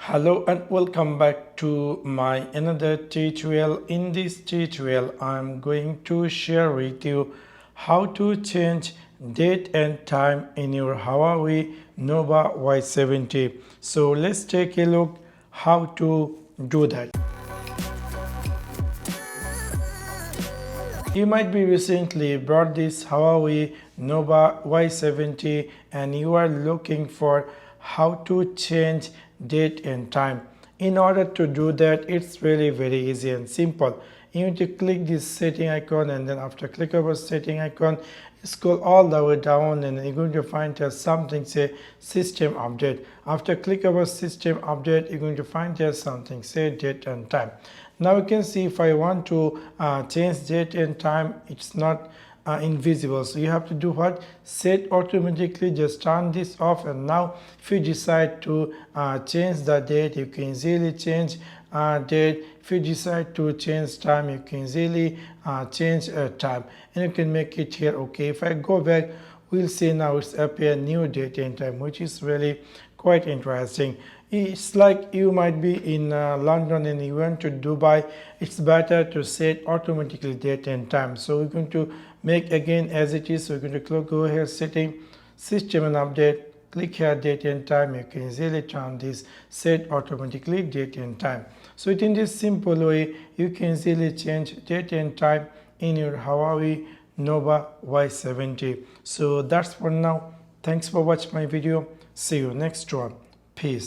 Hello and welcome back to my another tutorial. In this tutorial I'm going to share with you how to change date and time in your Huawei Nova Y70. So let's take a look how to do that. You might be recently bought this Huawei Nova Y70 and you are looking for how to change date and time. In order to do that, it's really very easy and simple. You need to click this setting icon, and then after click over setting icon, scroll all the way down and you're going to find here something say system update. After click over system update, you're going to find here something say date and time. Now you can see if I want to change date and time, it's not invisible, so you have to do what? Set automatically. Just turn this off, and now if you decide to change the date, you can easily change date. If you decide to change time, you can easily change time, and you can make it here. Okay, if I go back, we'll see now it's appear new date and time, which is really quite interesting. It's like you might be in London and you went to Dubai. It's better to set automatically date and time. So we're going to make again as it is. So we're going to go here, setting, system and update, click here date and time. You can easily turn this set automatically date and time. So in this simple way, you can easily change date and time in your Huawei Nova Y70. So that's for now. Thanks for watching my video. See you next one. Peace.